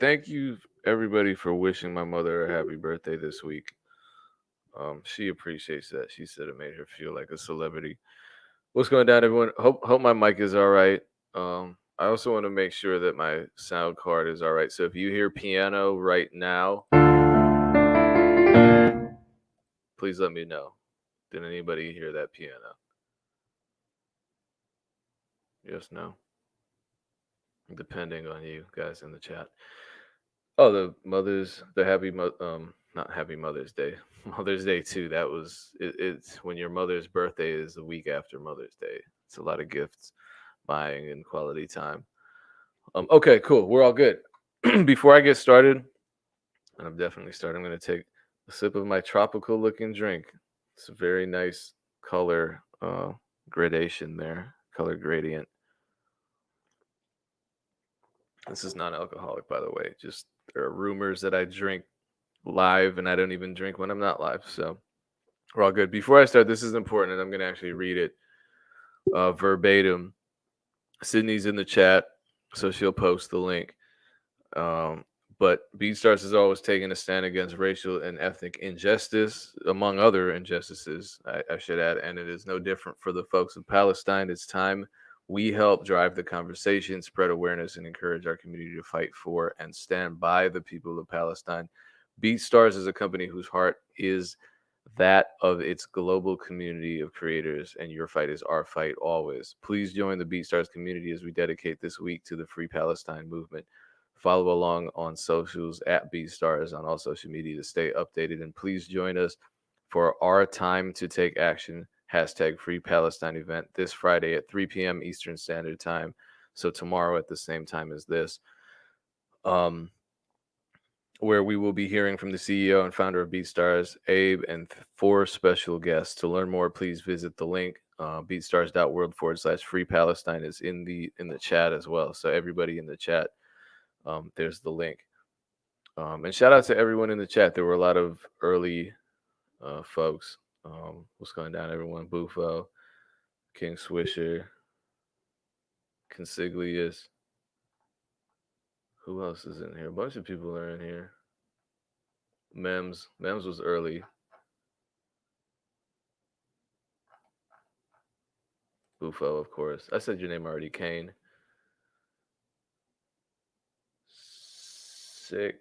thank you everybody for wishing my mother a happy birthday this week. She appreciates that. She said it made her feel like a celebrity. What's going down, everyone? Hope my mic is all right. I also want to make sure that my sound card is all right. So if you hear piano right now, please let me know. Did anybody hear that piano? Yes, no. Depending on you guys in the chat. Oh, not Happy Mother's Day, Mother's Day too. It's when your mother's birthday is the week after Mother's Day. It's a lot of gifts, buying, and quality time. Okay, cool. We're all good. Before I get started, and I'm definitely starting, I'm gonna take a sip of my tropical looking drink. It's a very nice color gradation there, color gradient. This is non-alcoholic, by the way. Just there are rumors that I drink live, and I don't even drink when I'm not live. So we're all good. Before I start, this is important, and I'm going to actually read it verbatim. Sydney's in the chat, so she'll post the link. Um, but BeatStars has always taken a stand against racial and ethnic injustice, among other injustices, I should add, and it is no different for the folks of Palestine. It's time we help drive the conversation, spread awareness, and encourage our community to fight for and stand by the people of Palestine. BeatStars is a company whose heart is that of its global community of creators, and your fight is our fight always. Please join the BeatStars community as we dedicate this week to the Free Palestine movement. Follow along on socials at BeatStars on all social media to stay updated, and please join us for our Time to Take Action hashtag Free Palestine event this Friday at 3 p.m. Eastern Standard Time. So tomorrow at the same time as this. Where we will be hearing from the CEO and founder of BeatStars, Abe, and four special guests. To learn more, please visit the link. Beatstars.world/Free Palestine is in the chat as well. So everybody in the chat, there's the link. And shout out to everyone in the chat. There were a lot of early folks. What's going down, everyone? Bufo, King Swisher, Consiglius. Who else is in here? A bunch of people are in here. Mems was early. Bufo, of course. I said your name already, Kane. Sick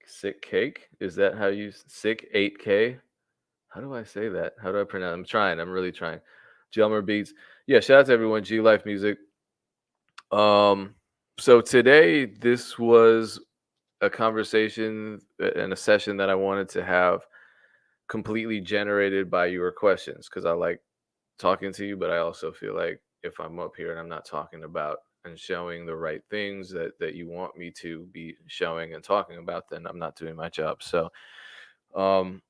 Sick Cake? Is that how you Sick 8K? How do I say that? How do I pronounce? I'm trying. I'm really trying. Jelmer Beats. Yeah, shout out to everyone. G Life Music. Um so today this was a conversation and a session that I wanted to have completely generated by your questions because I like talking to you, but I also feel like if I'm up here and I'm not talking about and showing the right things that you want me to be showing and talking about, then I'm not doing my job. So um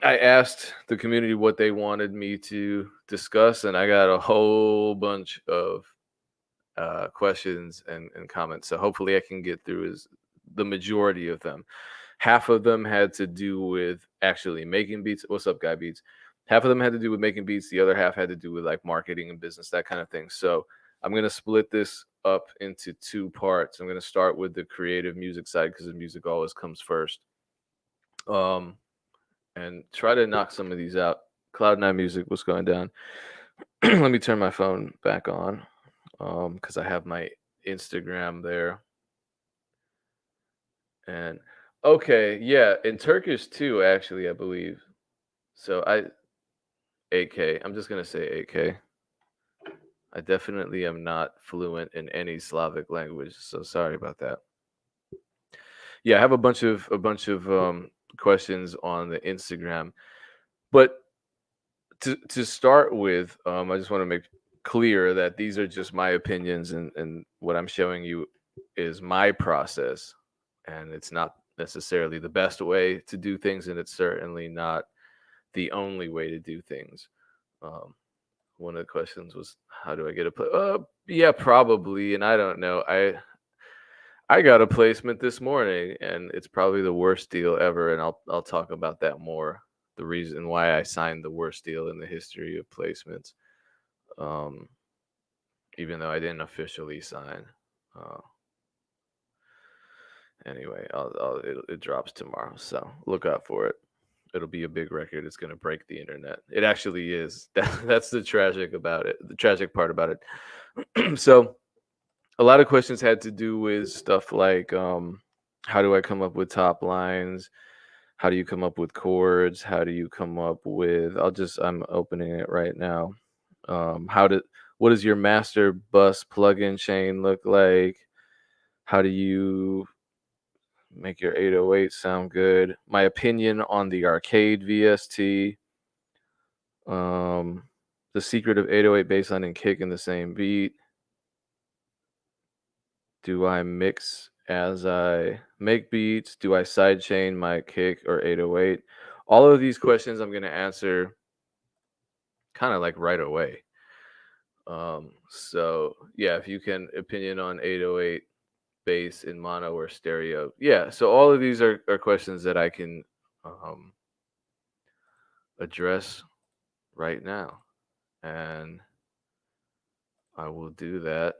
I asked the community what they wanted me to discuss, and I got a whole bunch of questions and comments. So hopefully I can get through the majority of them. Half of them had to do with actually making beats. What's up, Guy Beats? Half of them had to do with making beats. The other half had to do with like marketing and business, that kind of thing. So I'm gonna split this up into two parts. I'm gonna start with the creative music side because the music always comes first. Um, and try to knock some of these out. Cloud9 Music, what's going down? Let me turn my phone back on because I have my Instagram there. And okay, yeah, in Turkish too, actually, I believe. So 8K. I'm just gonna say 8K. I definitely am not fluent in any Slavic language, so sorry about that. Yeah, I have a bunch of questions on the Instagram, but to start with, I just want to make clear that these are just my opinions, and what I'm showing you is my process, and it's not necessarily the best way to do things, and it's certainly not the only way to do things. Um, One of the questions was, "How do I get a play?" Yeah, probably, and I don't know. I got a placement this morning, and it's probably the worst deal ever, and I'll talk about that more. The reason why I signed the worst deal in the history of placements, um, even though I didn't officially sign. Uh, Anyway, it drops tomorrow, so look out for it. It'll be a big record. It's gonna break the internet. It actually is. That's the tragic about it. The tragic part about it. So a lot of questions had to do with stuff like how do I come up with top lines? How do you come up with chords? How do you come up with I'm opening it right now. How did what does your master bus plugin chain look like? How do you make your 808 sound good? My opinion on the arcade VST. Um, the secret of 808 bassline and kick in the same beat. Do I mix as I make beats? Do I sidechain my kick or 808? All of these questions I'm going to answer kind of like right away. So yeah, if you can opinion on 808 bass in mono or stereo. Yeah, so all of these are questions that I can um, address right now. And I will do that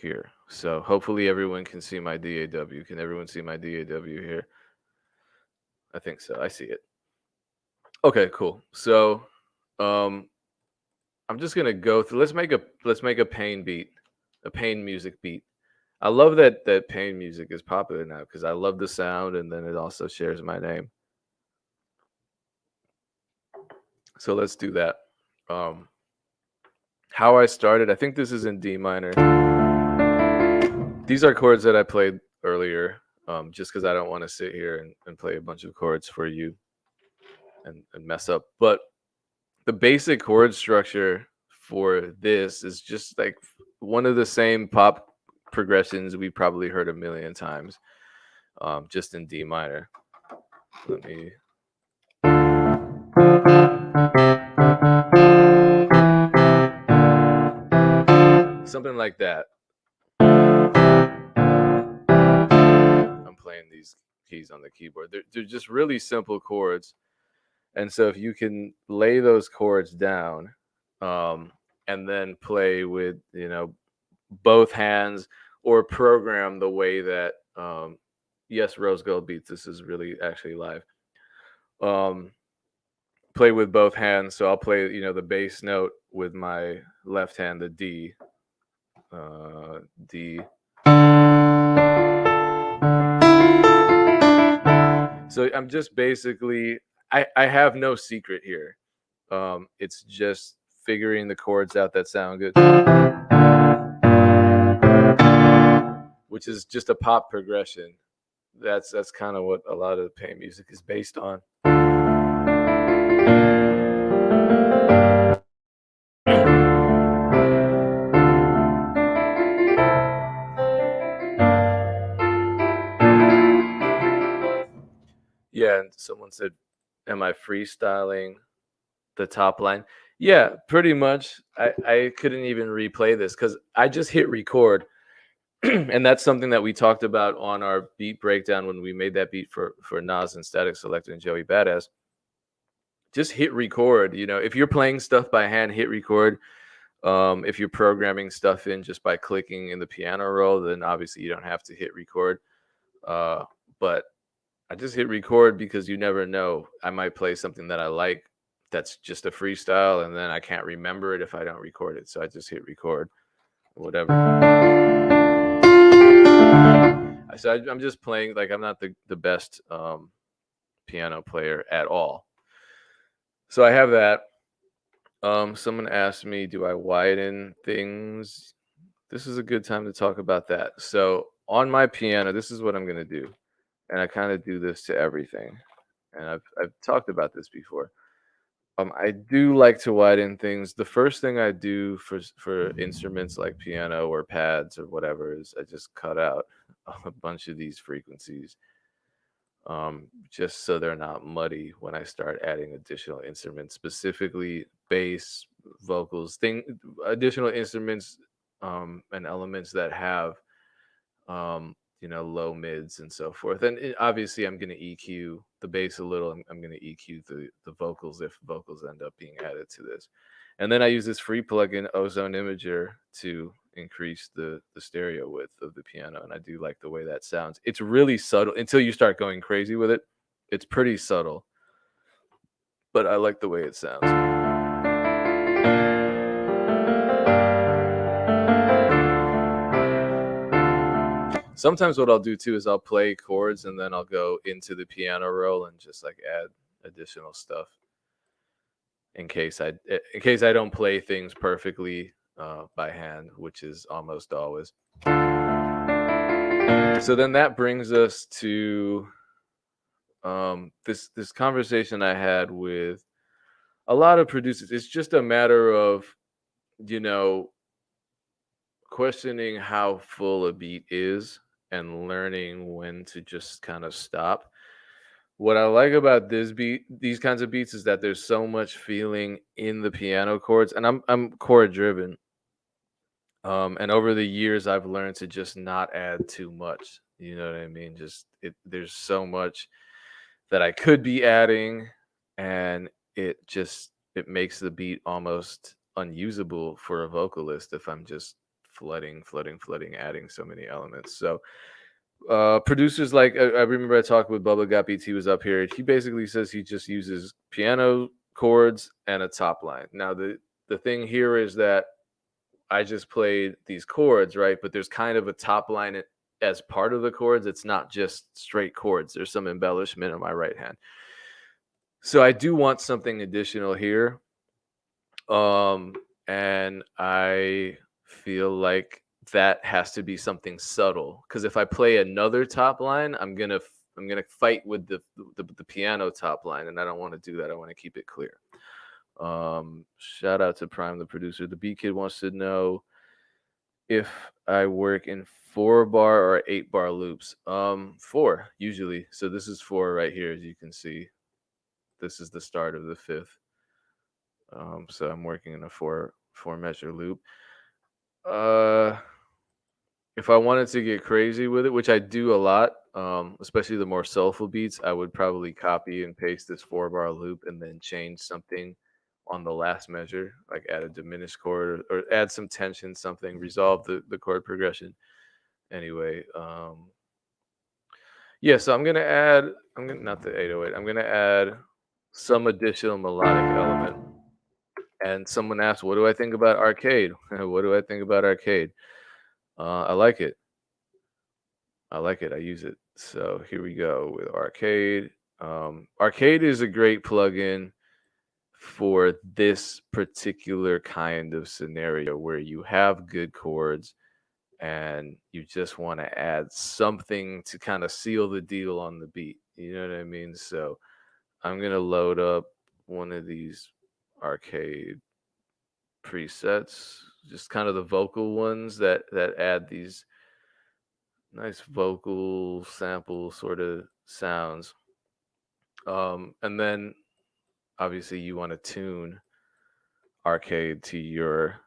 here. So hopefully everyone can see my DAW. Can everyone see my DAW here? I think so. I see it. Okay, cool. So um I'm just gonna go through let's make a pain beat, a pain music beat. I love that pain music is popular now because I love the sound and then it also shares my name. So let's do that. Um how I started, I think this is in D minor. These are chords that I played earlier, just because I don't want to sit here and play a bunch of chords for you and mess up. But the basic chord structure for this is just like one of the same pop progressions we probably heard a million times, just in D minor. Let me. Something like that. I'm playing these keys on the keyboard. They're just really simple chords. And so if you can lay those chords down, and then play with, both hands or program the way that, yes, Rose Gold Beats, this is really actually live. Um, play with both hands. So I'll play, the bass note with my left hand, the D, D. So I'm just basically, I have no secret here. It's just figuring the chords out that sound good, which is just a pop progression. That's kind of what a lot of the pain music is based on. Yeah, and someone said, "Am I freestyling the top line?" Yeah, pretty much. I couldn't even replay this because I just hit record, and that's something that we talked about on our beat breakdown when we made that beat for Nas and Static Selector and Joey Badass. Just hit record. If you're playing stuff by hand, hit record. If you're programming stuff in just by clicking in the piano roll, then obviously you don't have to hit record. But I just hit record because you never know. I might play something that I like that's just a freestyle, and then I can't remember it if I don't record it. So I just hit record, whatever. So I'm just playing, like I'm not the best piano player at all. So I have that. Someone asked me, do I widen things? This is a good time to talk about that. So on my piano, this is what I'm going to do. And I kind of do this to everything. And I've talked about this before. I do like to widen things. The first thing I do for instruments like piano or pads or whatever is I just cut out a bunch of these frequencies, just so they're not muddy when I start adding additional instruments, specifically bass, vocals, additional instruments, and elements that have, low mids and so forth. And obviously, I'm going to EQ the bass a little. I'm going to EQ the vocals if vocals end up being added to this. And then I use this free plugin, Ozone Imager, to increase the stereo width of the piano, and I do like the way that sounds. It's really subtle until you start going crazy with it. It's pretty subtle, but I like the way it sounds. Sometimes what I'll do too is I'll play chords and then I'll go into the piano roll and just like add additional stuff in case I don't play things perfectly by hand, which is almost always. So then that brings us to this conversation I had with a lot of producers. It's just a matter of, you know, questioning how full a beat is and learning when to just kind of stop. What I like about these kinds of beats, is that there's so much feeling in the piano chords, and I'm chord driven. And over the years, I've learned to just not add too much. You know what I mean? There's so much that I could be adding, and it makes the beat almost unusable for a vocalist if I'm just flooding, adding so many elements. So producers like I remember I talked with Bubba Got Beats. He was up here. He basically says he just uses piano chords and a top line. Now the thing here is that I just played these chords, right? But there's kind of a top line as part of the chords. It's not just straight chords. There's some embellishment on my right hand. So I do want something additional here. And I feel like that has to be something subtle, because if I play another top line, I'm gonna fight with the piano top line, and I don't want to do that. I want to keep it clear. Shout out to Prime, the producer. The Beat Kid wants to know if I work in 4-bar or 8-bar loops. 4 usually. So this is 4 right here, as you can see. This is the start of the 5th. So I'm working in a 4 measure loop. If I wanted to get crazy with it, which I do a lot, especially the more soulful beats, I would probably copy and paste this 4-bar loop and then change something on the last measure, like add a diminished chord, or add some tension, something, resolve the chord progression. Anyway, yeah, so I'm gonna not the 808, I'm gonna add some additional melodic element. And someone asked, what do I think about arcade? What do I think about arcade? I like it. I like it. I use it. So here we go with arcade. Arcade is a great plugin for this particular kind of scenario where you have good chords and you just want to add something to kind of seal the deal on the beat. You know what I mean? So I'm going to load up one of these arcade presets, just kind of the vocal ones that add these nice vocal sample sort of sounds. And then obviously you want to tune arcade to your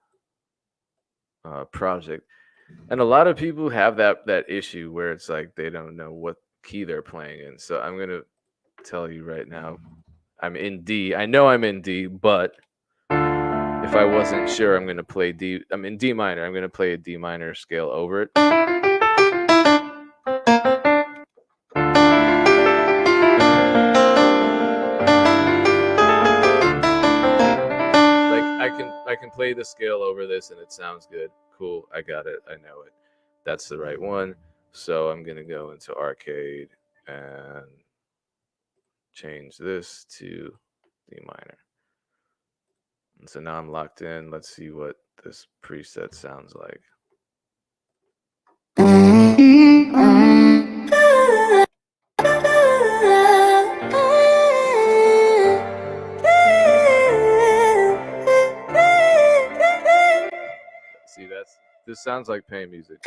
project. And a lot of people have that issue where it's like they don't know what key they're playing in. So I'm gonna tell you right now, I'm in D. I know I'm in D, but if I wasn't sure, I'm gonna play D. I'm in D minor. I'm gonna play a D minor scale over it. Like I can play the scale over this and it sounds good. Cool, I got it. I know it. That's the right one. So I'm gonna go into arcade and change this to D minor. And so now I'm locked in. Let's see what this preset sounds like. See, this sounds like pain music.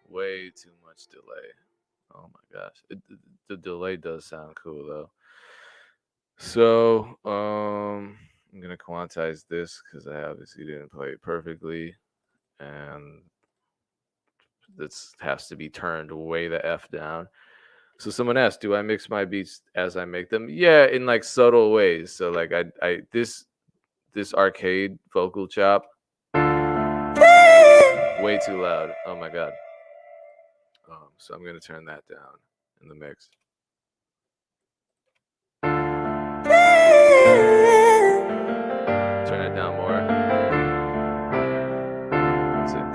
Way too much delay. Oh my gosh. The delay does sound cool though. So I'm gonna quantize this because I obviously didn't play it perfectly. and this has to be turned way the F down. So someone asked, "Do I mix my beats as I make them?" Yeah, in like subtle ways. So like I this arcade vocal chop way too loud. Oh my god. So I'm gonna turn that down in the mix. Turn it down more. That's it.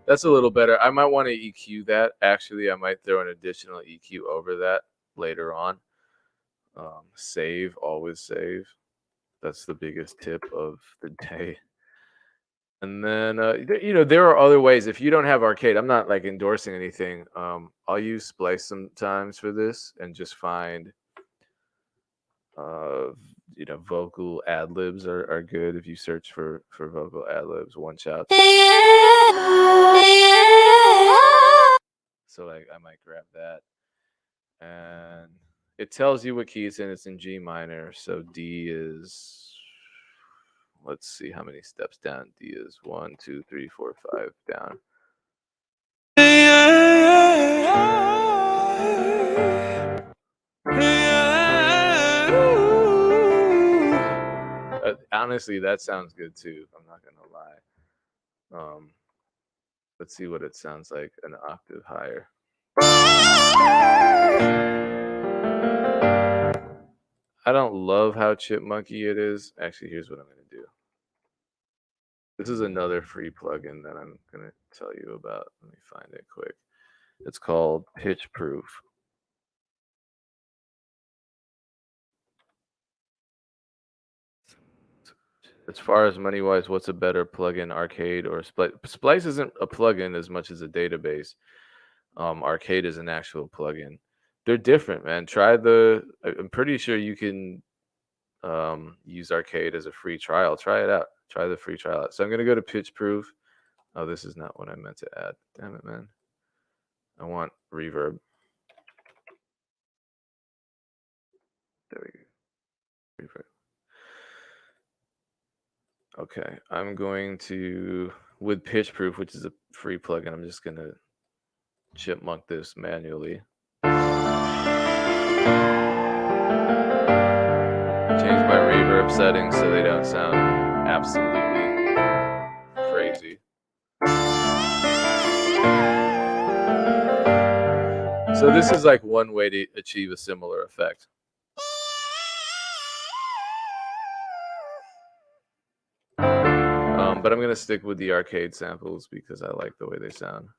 That's a little better. I might want to EQ that. Actually, I might throw an additional EQ over that later on. Save, always save. That's the biggest tip of the day. And then, there are other ways. If you don't have arcade, I'm not like endorsing anything. I'll use Splice sometimes for this and just find, vocal ad libs are good if you search for vocal ad libs, one shots. So like I might grab that, and it tells you what key it's in. It's in G minor, so D is. Let's see how many steps down. D is 1, 2, 3, 4, 5 down. Honestly, that sounds good too. I'm not gonna lie. Let's see what it sounds like an octave higher. I don't love how chipmunky it is. Actually, here's what I'm gonna do. This is another free plugin that I'm gonna tell you about. Let me find it quick. It's called Pitch Proof. As far as money wise, what's a better plugin, Arcade or Splice? Splice isn't a plugin as much as a database. Arcade is an actual plugin. They're different, man. I'm pretty sure you can use Arcade as a free trial. Try it out. Try the free trial out. So I'm gonna go to Pitch Proof. Oh, this is not what I meant to add. Damn it, man. I want reverb. There we go. Reverb. Okay, I'm going to, with Pitch Proof, which is a free plugin, I'm just gonna chipmunk this manually. Change my reverb settings so they don't sound absolutely crazy. So this is like one way to achieve a similar effect. But I'm gonna stick with the arcade samples because I like the way they sound.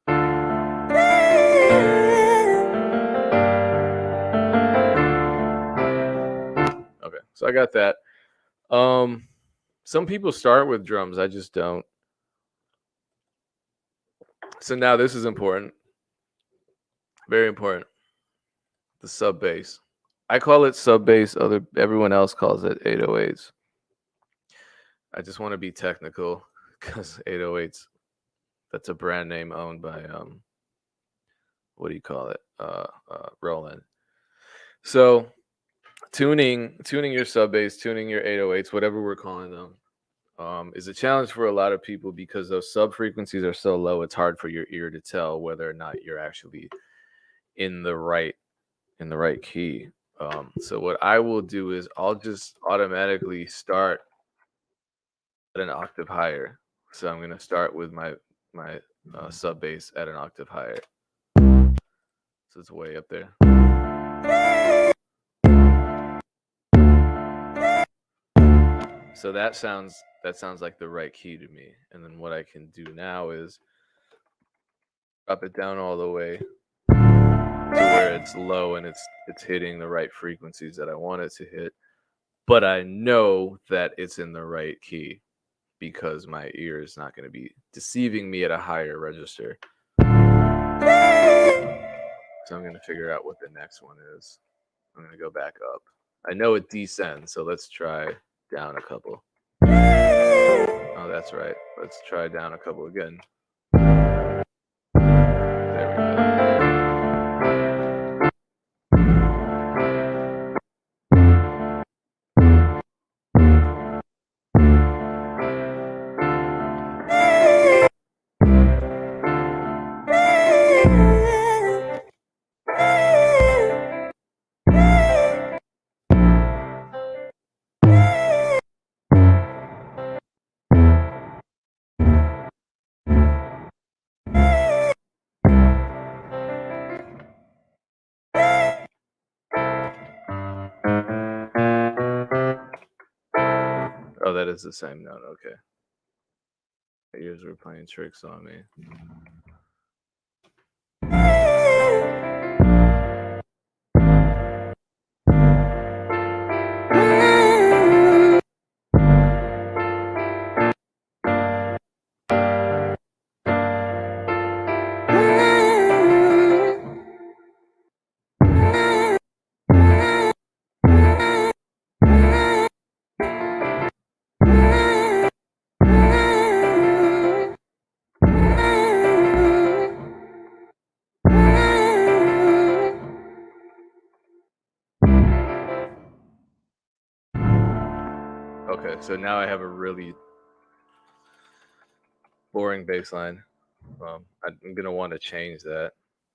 Okay, so I got that. Some people start with drums. I just don't. So now this is important. Very important. The sub bass. I call it sub bass. Everyone else calls it 808s. I just want to be technical because 808s. That's a brand name owned by what do you call it? Roland. So tuning your sub bass, tuning your 808s, whatever we're calling them, is a challenge for a lot of people because those sub frequencies are so low. It's hard for your ear to tell whether or not you're actually in the right key. So what I will do is I'll just automatically start at an octave higher. So I'm gonna start with my sub bass at an octave higher. So it's way up there. So that sounds like the right key to me. And then what I can do now is drop it down all the way to where it's low and it's hitting the right frequencies that I want it to hit. But I know that it's in the right key because my ear is not going to be deceiving me at a higher register. So I'm going to figure out what the next one is. I'm going to go back up. I know it descends, so let's try down a couple. Oh, that's right. Let's try down a couple again. There we go. is the same note. Okay. My ears were playing tricks on me. Okay, so now I have a really boring bass line. I'm gonna want to change that,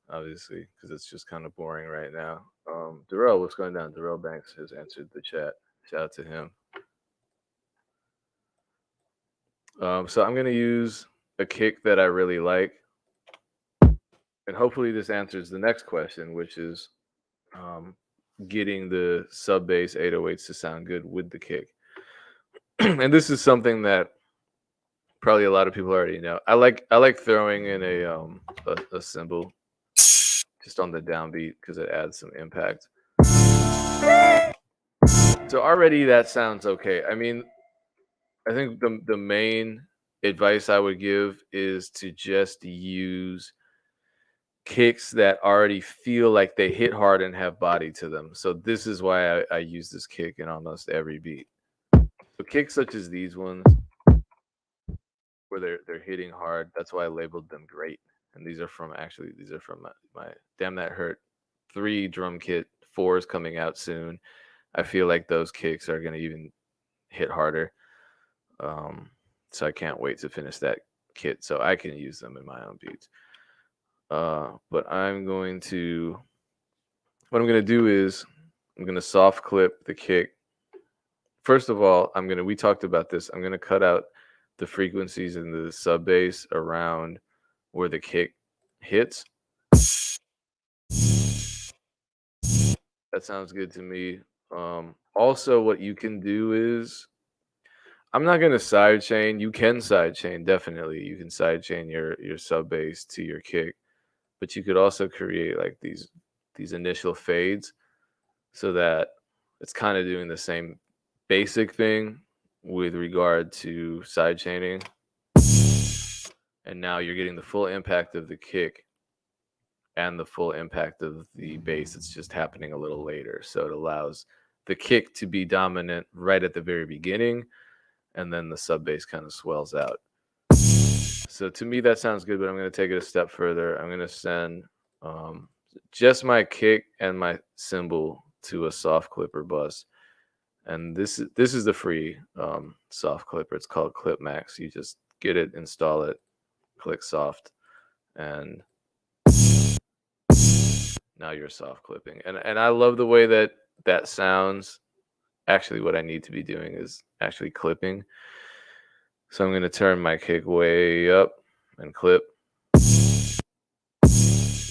obviously, because it's just kind of boring right now. Darrell, what's going down? Darrell Banks has answered the chat. Shout out to him. So I'm gonna use a kick that I really like, and hopefully this answers the next question, which is um, getting the sub bass 808s to sound good with the kick. And this is something that probably a lot of people already know. I like throwing in a cymbal just on the downbeat because it adds some impact. So already that sounds okay. I mean, I think the main advice I would give is to just use kicks that already feel like they hit hard and have body to them. So this is why I use this kick in almost every beat. So kicks such as these ones, where they're hitting hard. That's why I labeled them great. And these are from my Damn That Hurt 3 drum kit. 4 is coming out soon. I feel like those kicks are gonna even hit harder. So I can't wait to finish that kit so I can use them in my own beats. But what I'm gonna do is I'm gonna soft clip the kick. First of all, we talked about this. I'm gonna cut out the frequencies in the sub bass around where the kick hits. That sounds good to me. Also, what you can do is I'm not gonna sidechain. You can sidechain, definitely. You can sidechain your sub bass to your kick, but you could also create like these initial fades so that it's kind of doing the same basic thing with regard to sidechaining. And now you're getting the full impact of the kick and the full impact of the bass. It's just happening a little later. So it allows the kick to be dominant right at the very beginning, and then the sub bass kind of swells out. So to me, that sounds good, but I'm going to take it a step further. I'm going to send just my kick and my cymbal to a soft clipper bus. And this is the free soft clipper. It's called Clip Max. You just get it, install it, click soft, and now you're soft clipping. And I love the way that sounds. Actually, what I need to be doing is actually clipping. So I'm going to turn my kick way up and clip.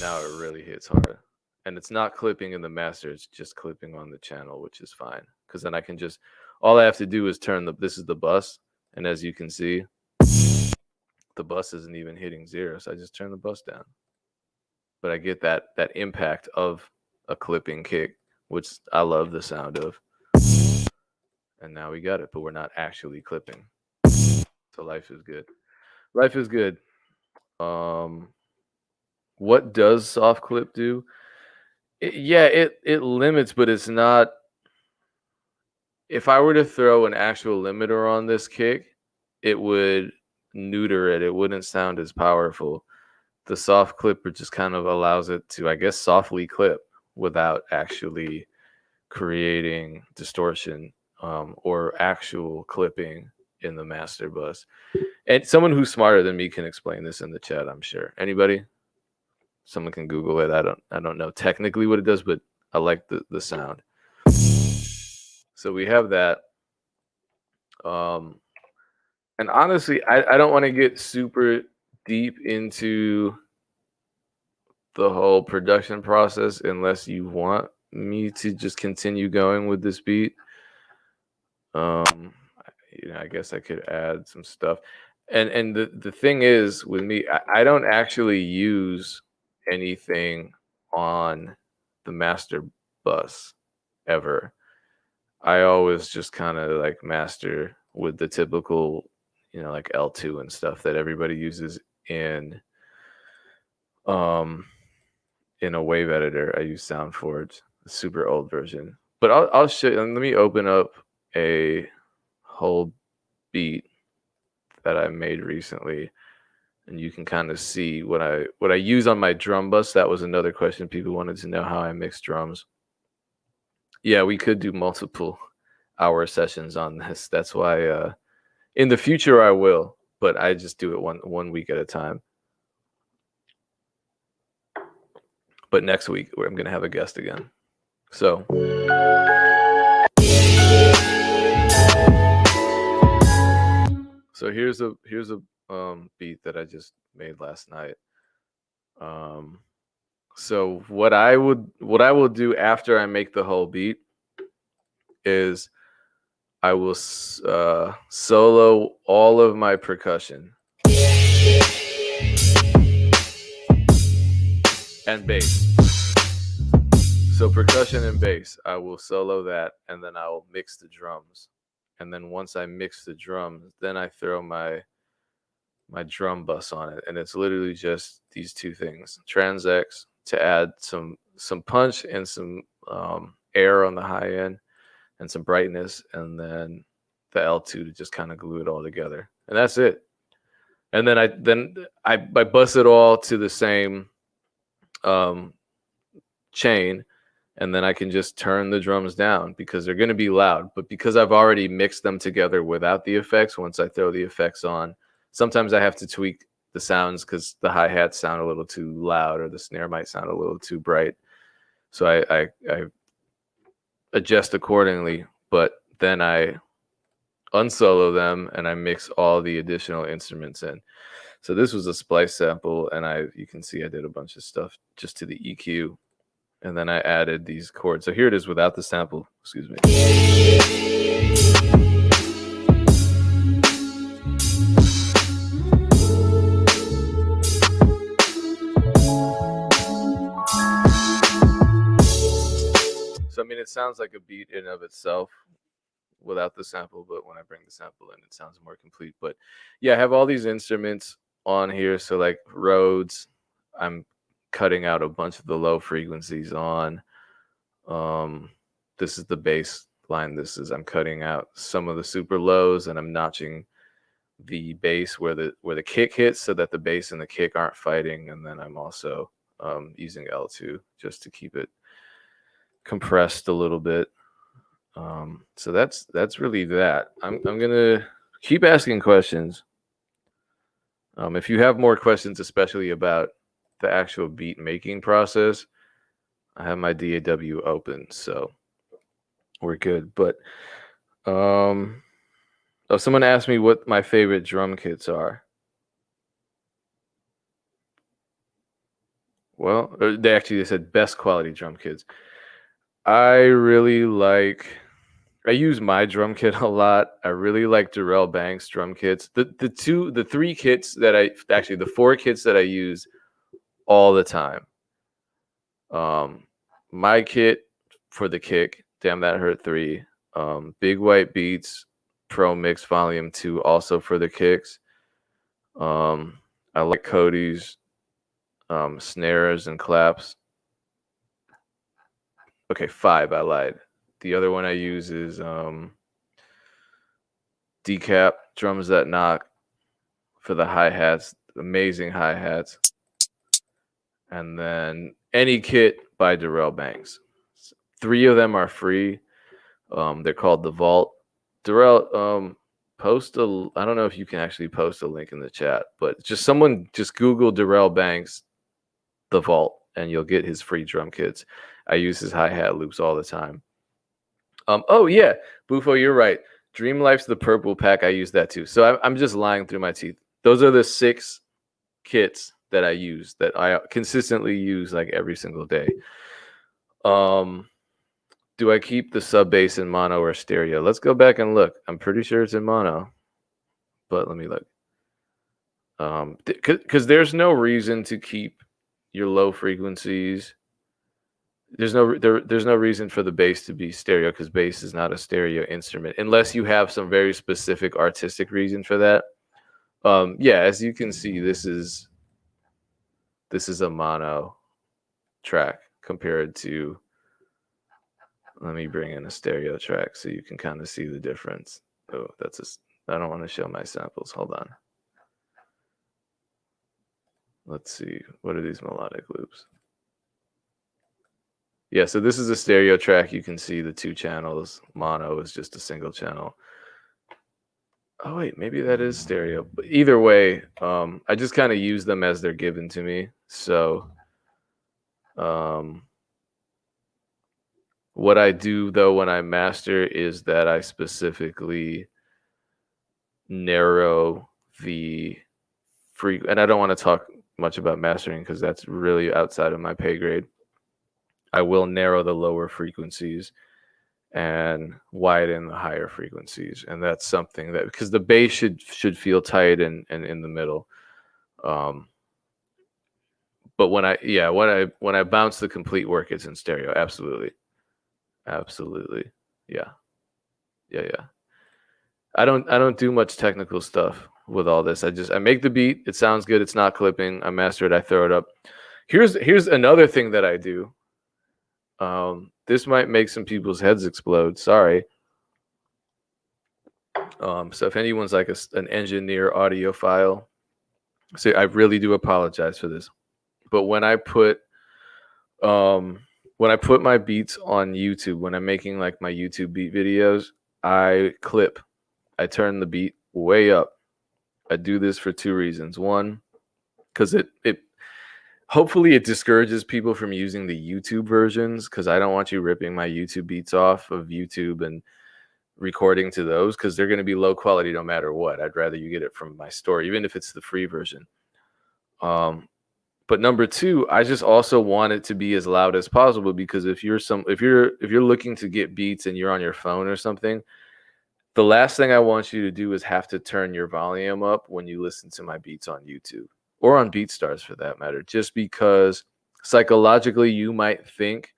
Now it really hits hard. And it's not clipping in the master, it's just clipping on the channel, which is fine. Because then I can just, all I have to do is this is the bus. And as you can see, the bus isn't even hitting 0. So I just turn the bus down. But I get that impact of a clipping kick, which I love the sound of. And now we got it, but we're not actually clipping. So life is good. Life is good. What does soft clip do? It limits, but it's not. If I were to throw an actual limiter on this kick, it would neuter it. It wouldn't sound as powerful. The soft clipper just kind of allows it to, I guess, softly clip without actually creating distortion or actual clipping in the master bus. And someone who's smarter than me can explain this in the chat, I'm sure. Anybody? Someone can Google it. I don't know technically what it does, but I like the sound. So we have that. And honestly, I don't want to get super deep into the whole production process unless you want me to just continue going with this beat. I guess I could add some stuff. And the thing is with me, I don't actually use anything on the master bus ever. I always just kind of like master with the typical, like L2 and stuff that everybody uses in um in a wave editor. I use SoundForge, the super old version. But I'll show you. Let me open up a whole beat that I made recently, and you can kind of see what I use on my drum bus. That was another question people wanted to know, how I mix drums. Yeah, we could do multiple hour sessions on this. That's why in the future I will, but I just do it one week at a time. But next week I'm gonna have a guest again. So here's a beat that I just made last night. So what I will do after I make the whole beat is I will solo all of my percussion and bass. So percussion and bass, I will solo that, and then I will mix the drums. And then once I mix the drums, then I throw my drum bus on it, and it's literally just these two things: Trans-X to add some punch and some air on the high end, and some brightness, and then the L2 to just kind of glue it all together, and that's it. And then I bust it all to the same chain, and then I can just turn the drums down because they're going to be loud. But because I've already mixed them together without the effects, once I throw the effects on, sometimes I have to tweak the sounds because the hi-hats sound a little too loud, or the snare might sound a little too bright. So I adjust accordingly, but then I unsolo them and I mix all the additional instruments in. So this was a splice sample, and you can see I did a bunch of stuff just to the EQ, and then I added these chords. So here it is without the sample. Excuse me. So I mean, it sounds like a beat in and of itself without the sample, but when I bring the sample in, it sounds more complete. But yeah, I have all these instruments on here. So like Rhodes, I'm cutting out a bunch of the low frequencies on. This is the bass line. I'm cutting out some of the super lows, and I'm notching the bass where the kick hits so that the bass and the kick aren't fighting. And then I'm also using L2 just to keep it compressed a little bit. So that's really that. I'm gonna keep asking questions. If you have more questions, especially about the actual beat making process, I have my DAW open, so we're good. But someone asked me what my favorite drum kits are. Well, they said best quality drum kits. I use my drum kit a lot. I really like Darrell Banks drum kits. The 4 kits that I use all the time. My kit for the kick, Damn That Hurt 3. Big White Beats Pro Mix Volume 2, also for the kicks. I like Cody's snares and claps. Okay, 5, I lied. The other one I use is Decap Drums That Knock for the hi-hats. Amazing hi-hats. And then any kit by Darrell Banks. 3 of them are free. They're called The Vault. Darrell, I don't know if you can actually post a link in the chat, but just Google Darrell Banks The Vault, and you'll get his free drum kits. I use his hi-hat loops all the time. Oh yeah, Bufo, you're right. Dream Life's the purple pack. I use that too. So I'm just lying through my teeth. Those are the 6 kits that I use, that I consistently use like every single day. Do I keep the sub bass in mono or stereo? Let's go back and look. I'm pretty sure it's in mono, but let me look. Because there's no reason to keep your low frequencies. There's no reason for the bass to be stereo because bass is not a stereo instrument unless you have some very specific artistic reason for that. Yeah, as you can see, this is a mono track compared to, let me bring in a stereo track so you can kind of see the difference. Oh, I don't want to show my samples. Hold on. Let's see. What are these melodic loops? Yeah, so this is a stereo track. You can see the 2 channels. Mono is just a single channel. Oh wait, maybe that is stereo. But either way, I just kind of use them as they're given to me. So what I do though when I master is that I specifically narrow the and I don't want to talk much about mastering because that's really outside of my pay grade. I will narrow the lower frequencies and widen the higher frequencies, and that's something that, because the bass should feel tight and in the middle. But when I bounce the complete work, it's in stereo. Absolutely. Yeah. I don't do much technical stuff with all this. I make the beat, it sounds good, it's not clipping, I master it, I throw it up. Here's another thing that I do. This might make some people's heads explode. Sorry. So if anyone's like an engineer audiophile, so I really do apologize for this. But when I put my beats on YouTube, when I'm making like my YouTube beat videos, I turn the beat way up. I do this for 2 reasons. One, because it hopefully it discourages people from using the YouTube versions, because I don't want you ripping my YouTube beats off of YouTube and recording to those, because they're going to be low quality no matter what. I'd rather you get it from my store, even if it's the free version. But number 2, I just also want it to be as loud as possible, because if you're looking to get beats and you're on your phone or something, the last thing I want you to do is have to turn your volume up when you listen to my beats on YouTube or on BeatStars for that matter, just because psychologically you might think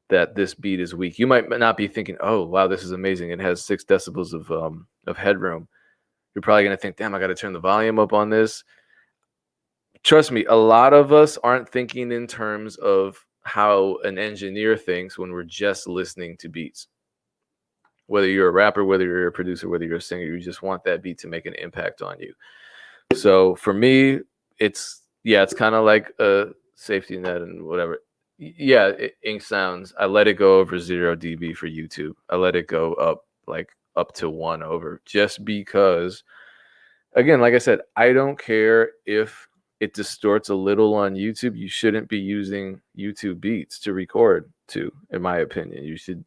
that this beat is weak. You might not be thinking, "Oh, wow, this is amazing. It has 6 decibels of headroom." You're probably going to think, "Damn, I got to turn the volume up on this." Trust me, a lot of us aren't thinking in terms of how an engineer thinks when we're just listening to beats. Whether you're a rapper, whether you're a producer, whether you're a singer, you just want that beat to make an impact on you. So for me, it's kind of like a safety net and whatever. Yeah, Ink Sounds, I let it go over 0 dB for YouTube. I let it go up to 1 over, just because, again, like I said, I don't care if it distorts a little on YouTube. You shouldn't be using YouTube beats to record to, in my opinion. You should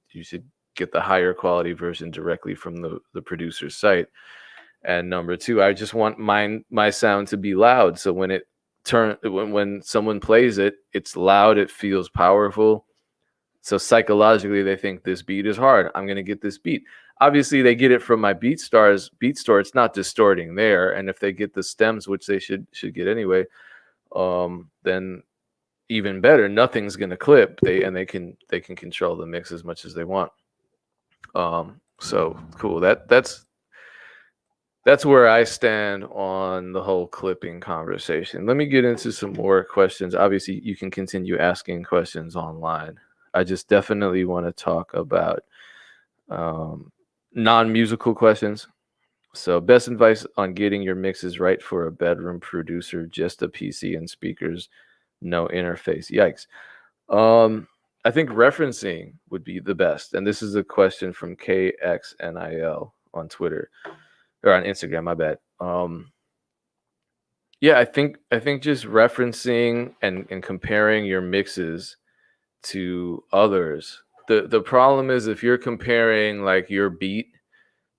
get the higher quality version directly from the producer's site. And number 2, I just want my sound to be loud. So when someone plays it, it's loud, it feels powerful. So psychologically, they think this beat is hard. I'm gonna get this beat. Obviously, they get it from my BeatStars beat store. It's not distorting there. And if they get the stems, which they should get anyway, then even better. Nothing's gonna clip. They can control the mix as much as they want. So cool. That's where I stand on the whole clipping conversation. Let me get into some more questions. Obviously, you can continue asking questions online. I just definitely want to talk about non-musical questions. So, best advice on getting your mixes right for a bedroom producer: just a PC and speakers, no interface. Yikes. I think referencing would be the best. And this is a question from KXNIL on Twitter. Or on Instagram, my bad. Yeah, I think just referencing and comparing your mixes to others. The problem is, if you're comparing like your beat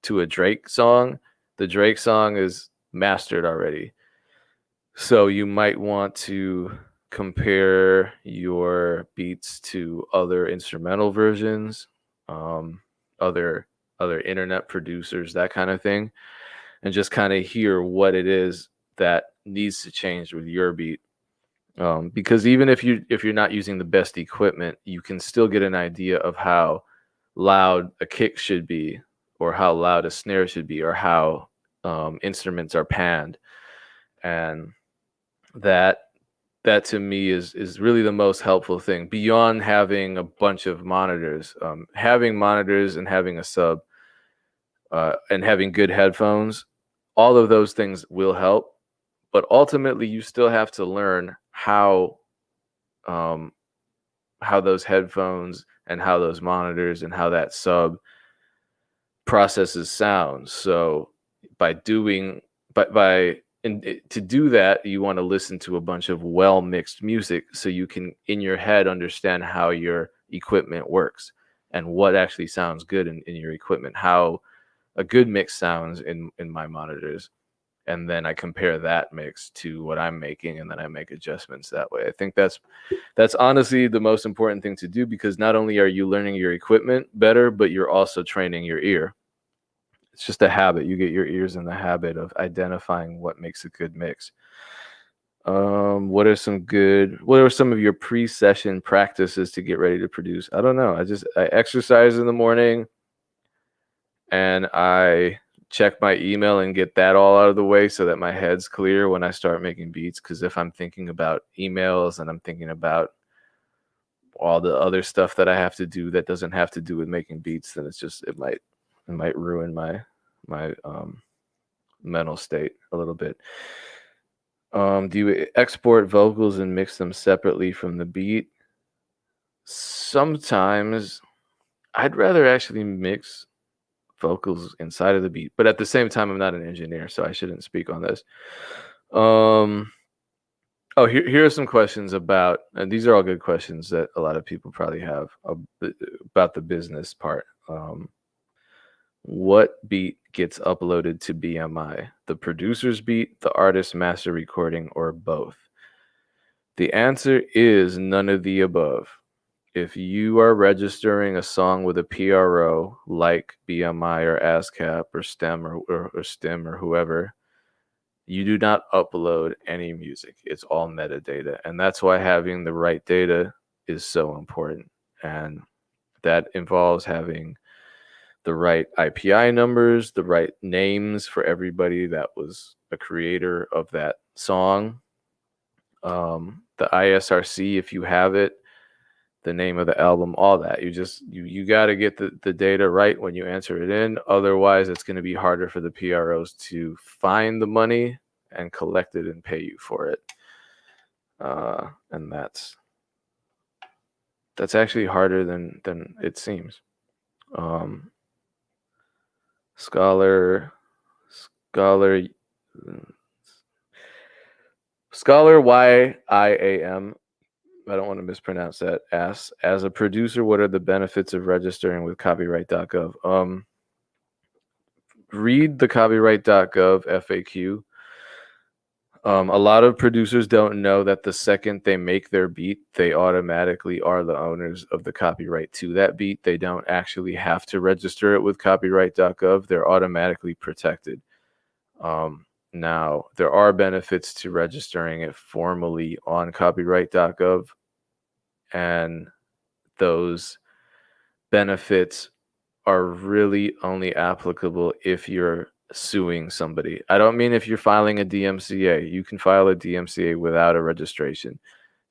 to a Drake song, the Drake song is mastered already. So you might want to compare your beats to other instrumental versions. um, other internet producers, that kind of thing, and just kind of hear what it is that needs to change with your beat. Because even if you're not using the best equipment, you can still get an idea of how loud a kick should be, or how loud a snare should be, or how instruments are panned, and that to me is really the most helpful thing beyond having a bunch of monitors. Having monitors and having a sub, and having good headphones, all of those things will help. But ultimately, you still have to learn um, how those headphones and how those monitors and how that sub processes sound. So by doing by and to do that, you want to listen to a bunch of well mixed music so you can in your head understand how your equipment works and what actually sounds good in your equipment, how a good mix sounds in my monitors. And then I compare that mix to what I'm making, and then I make adjustments that way. I think that's honestly the most important thing to do, because not only are you learning your equipment better, but you're also training your ear. It's just a habit. You get your ears in the habit of identifying what makes a good mix. What are some of your pre-session practices to get ready to produce? I don't know. I exercise in the morning, and I check my email and get that all out of the way so that my head's clear when I start making beats. Because if I'm thinking about emails and I'm thinking about all the other stuff that I have to do that doesn't have to do with making beats, then it might ruin my mental state a little bit. Do you export vocals and mix them separately from the beat? Sometimes. I'd rather actually mix vocals inside of the beat, but at the same time, I'm not an engineer, so I shouldn't speak on this. Oh, here are some questions about, and these are all good questions that a lot of people probably have about the business part. What beat gets uploaded to BMI? The producer's beat, the artist's master recording, or both? The answer is none of the above. If you are registering a song with a PRO like BMI or ASCAP or STEM or STEM or whoever, you do not upload any music. It's all metadata. And that's why having the right data is so important. And that involves having the right IPI numbers, the right names for everybody that was a creator of that song, the ISRC if you have it, the name of the album, all that. You got to get the data right when you answer it in. Otherwise, it's going to be harder for the PROs to find the money and collect it and pay you for it. And that's actually harder than it seems. Scholar YIAM, I don't want to mispronounce that, asks, as a producer, what are the benefits of registering with copyright.gov? Read the copyright.gov FAQ. A lot of producers don't know that the second they make their beat, they automatically are the owners of the copyright to that beat. They don't actually have to register it with copyright.gov. They're automatically protected. Now, there are benefits to registering it formally on copyright.gov, and those benefits are really only applicable if you're suing somebody. I don't mean if you're filing a DMCA. You can file a DMCA without a registration.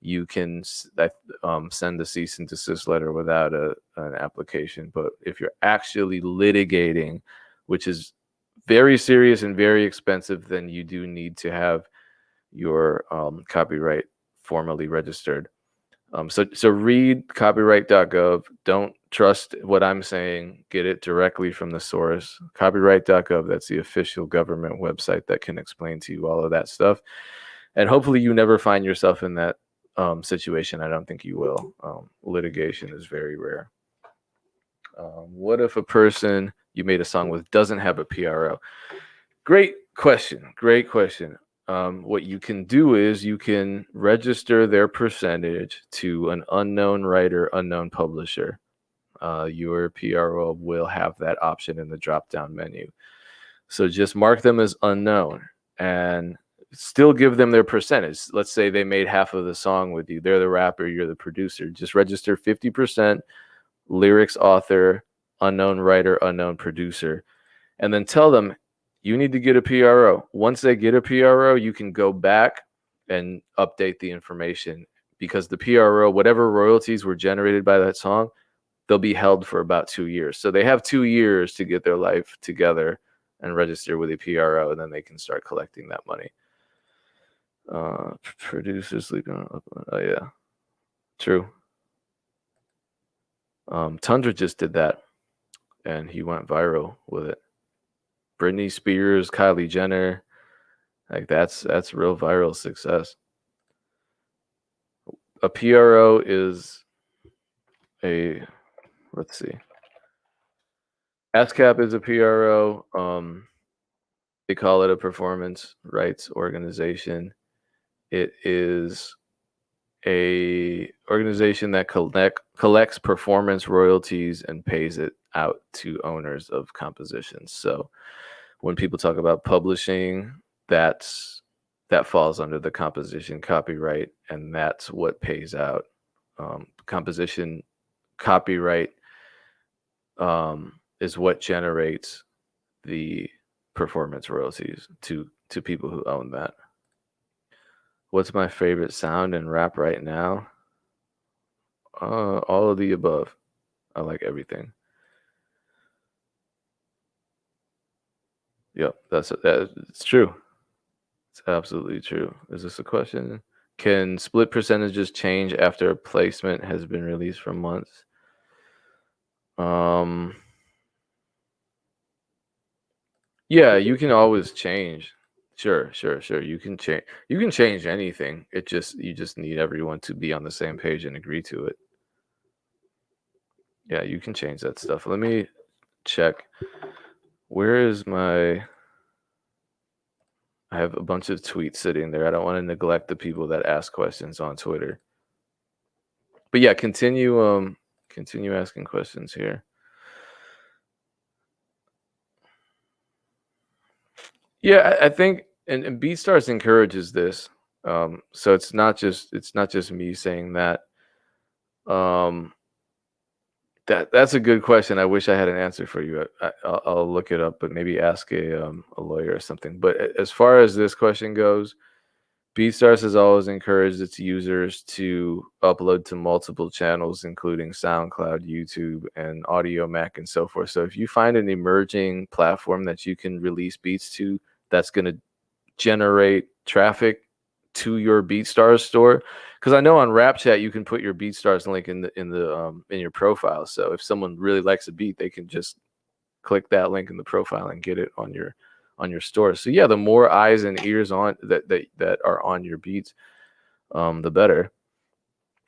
You can send a cease and desist letter without an application. But if you're actually litigating, which is very serious and very expensive, then you do need to have your copyright formally registered. So read copyright.gov. Don't trust what I'm saying. Get it directly from the source. Copyright.gov, that's the official government website that can explain to you all of that stuff. And hopefully you never find yourself in that situation. I don't think you will. Litigation is very rare. What if a person you made a song with doesn't have a PRO? Great question. What you can do is you can register their percentage to an unknown writer, unknown publisher. your PRO will have that option in the drop down menu. So just mark them as unknown and still give them their percentage. Let's say they made half of the song with you. They're the rapper, you're the producer. Just register 50% lyrics author, unknown writer, unknown producer, and then tell them you need to get a PRO. Once they get a PRO, you can go back and update the information, because the PRO, whatever royalties were generated by that song, they'll be held for about 2 years. So they have 2 years to get their life together and register with a PRO, and then they can start collecting that money. Producers sleeping on, oh yeah, true. Tundra just did that, and he went viral with it. Britney Spears, Kylie Jenner, like that's real viral success. A PRO is a, let's see, ASCAP is a PRO. They call it a performance rights organization. It is a organization that collects performance royalties and pays it out to owners of compositions. So when people talk about publishing, that falls under the composition copyright, and that's what pays out. Composition copyright is what generates the performance royalties to people who own that. What's my favorite sound in rap right now? All of the above. I like everything. Yep, it's true. It's absolutely true. Is this a question? Can split percentages change after a placement has been released for months? Yeah, you can always change. Sure. You can change anything. You just need everyone to be on the same page and agree to it. Yeah, you can change that stuff. Let me check. Where is my... I have a bunch of tweets sitting there. I don't want to neglect the people that ask questions on Twitter. But yeah, continue asking questions here. Yeah, I think and BeatStars encourages this. So it's not just me saying that. That's a good question. I wish I had an answer for you. I'll look it up, but maybe ask a lawyer or something. But as far as this question goes, BeatStars has always encouraged its users to upload to multiple channels, including SoundCloud, YouTube, and Audio Mac, and so forth. So if you find an emerging platform that you can release beats to, that's going to generate traffic to your BeatStars store, because I know on RapChat you can put your BeatStars link in your profile. So if someone really likes a beat, they can just click that link in the profile and get it on your store. So yeah, the more eyes and ears on that are on your beats, the better.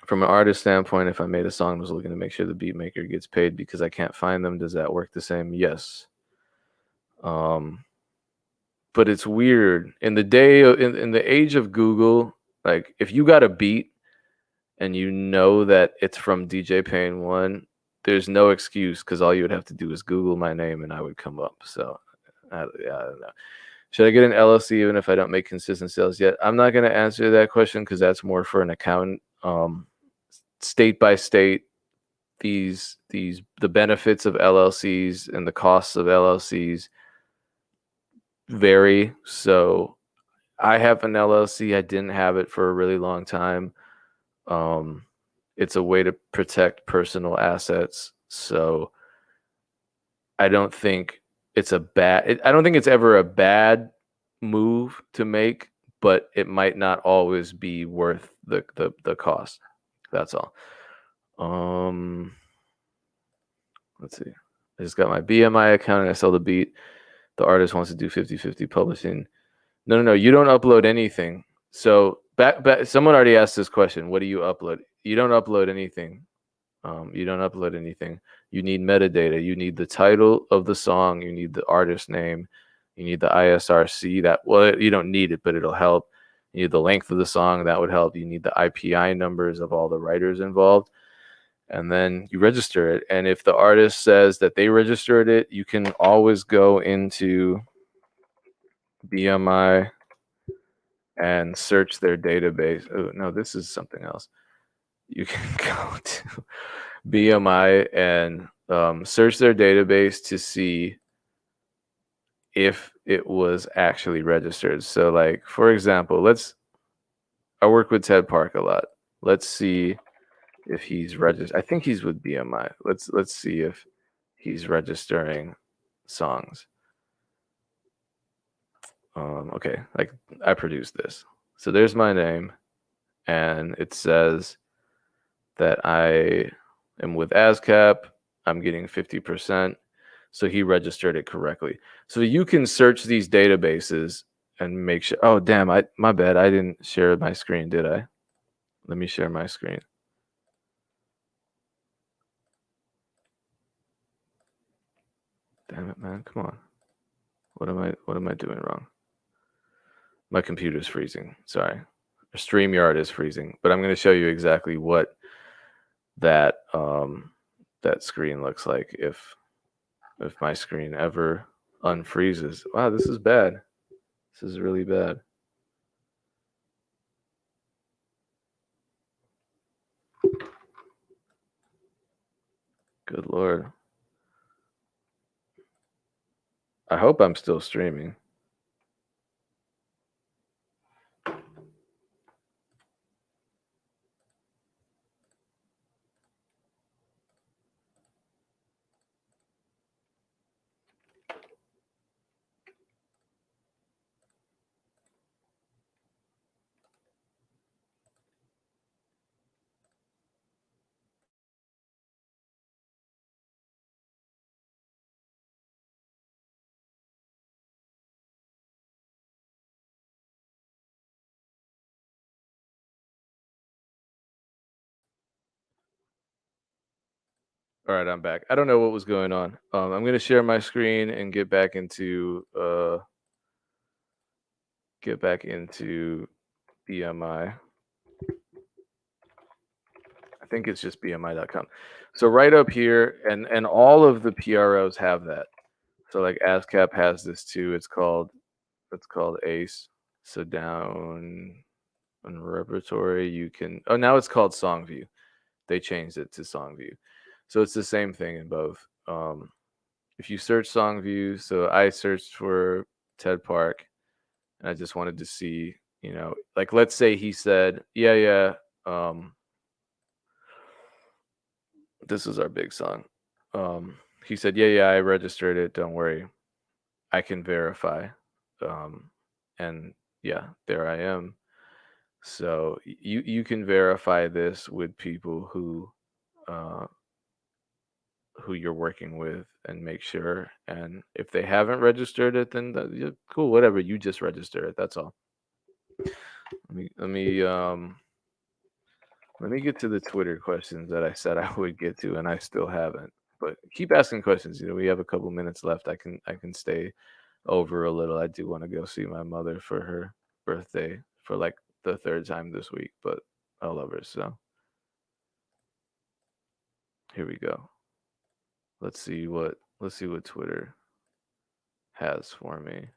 From an artist standpoint, if I made a song, I was looking to make sure the beat maker gets paid because I can't find them. Does that work the same? Yes. But it's weird in the age of Google. Like if you got a beat and you know that it's from DJ Pain 1, there's no excuse, because all you would have to do is Google my name and I would come up. So I don't know. Should I get an LLC even if I don't make consistent sales yet? I'm not going to answer that question because that's more for an accountant. State by state, the benefits of LLCs and the costs of LLCs vary. So I have an LLC. I didn't have it for a really long time. It's a way to protect personal assets. So I don't think it's ever a bad move to make, but it might not always be worth the cost. That's all. Let's see. I just got my BMI account and I sell the beat. The artist wants to do 50-50 publishing. No. You don't upload anything. So back, someone already asked this question. What do you upload? You don't upload anything. You don't upload anything. You need metadata. You need the title of the song. You need the artist name. You need the ISRC. You don't need it, but it'll help. You need the length of the song. That would help. You need the IPI numbers of all the writers involved. and then you register it. And if the artist says that they registered it, you can always go into BMI and search their database. Oh, no, this is something else. You can go to BMI and search their database to see if it was actually registered. So, like, for example, I work with Ted Park a lot. Let's see if he's registered. I think he's with BMI. Let's see if he's registering songs. Okay, like I produced this. So there's my name, and it says that I am with ASCAP. I'm getting 50%. So he registered it correctly. So you can search these databases and make sure. Oh, damn, my bad. I didn't share my screen, did I? Let me share my screen. Damn it, man. Come on. What am I doing wrong? My computer's freezing. Sorry. StreamYard is freezing, but I'm going to show you exactly what that that screen looks like if my screen ever unfreezes. Wow, this is bad. This is really bad. Good Lord. I hope I'm still streaming. All right, I'm back. I don't know what was going on. I'm gonna share my screen and get back into BMI. I think it's just BMI.com. So right up here, and all of the PROs have that. So like ASCAP has this too. It's called ACE. So down on repertory, you can. Oh, now it's called SongView. They changed it to SongView. So it's the same thing in both. If you search SongView, so I searched for Ted Park, and I just wanted to see, like let's say he said, yeah, yeah, this is our big song. He said, yeah, yeah, I registered it. Don't worry, I can verify. And yeah, there I am. So you can verify this with people uh, who you're working with and make sure. And if they haven't registered it, then yeah, cool, whatever. You just register it. That's all. Let me get to the Twitter questions that I said I would get to, and I still haven't. But keep asking questions. We have a couple minutes left. I can stay over a little. I do want to go see my mother for her birthday for like the third time this week, but I love her. So here we go. Let's see what Twitter has for me.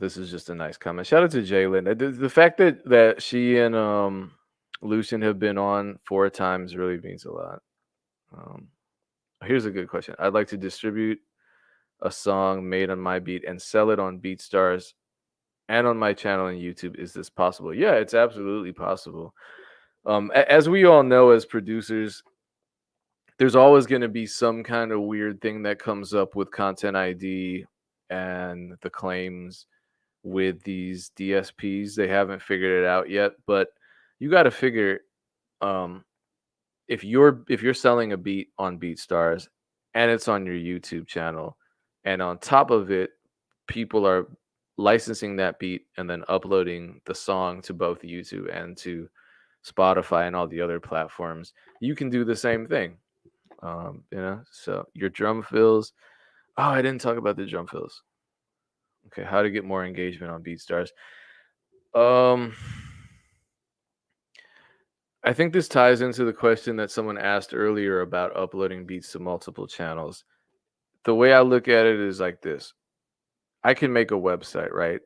This is just a nice comment. Shout out to Jalen. The fact that she and Lucian have been on 4 times really means a lot. Um, Here's a good question. I'd like to distribute a song made on my beat and sell it on BeatStars and on my channel on YouTube. Is this possible? Yeah, it's absolutely possible. As we all know, as producers, there's always going to be some kind of weird thing that comes up with Content ID and the claims with these DSPs. They haven't figured it out yet, but you got to figure um, if you're selling a beat on BeatStars and it's on your YouTube channel, and on top of it, people are licensing that beat and then uploading the song to both YouTube and to Spotify and all the other platforms, you can do the same thing. So your drum fills. Oh, I didn't talk about the drum fills. Okay, how to get more engagement on BeatStars. Um, I think this ties into the question that someone asked earlier about uploading beats to multiple channels. The way I look at it is like this. I can make a website, right?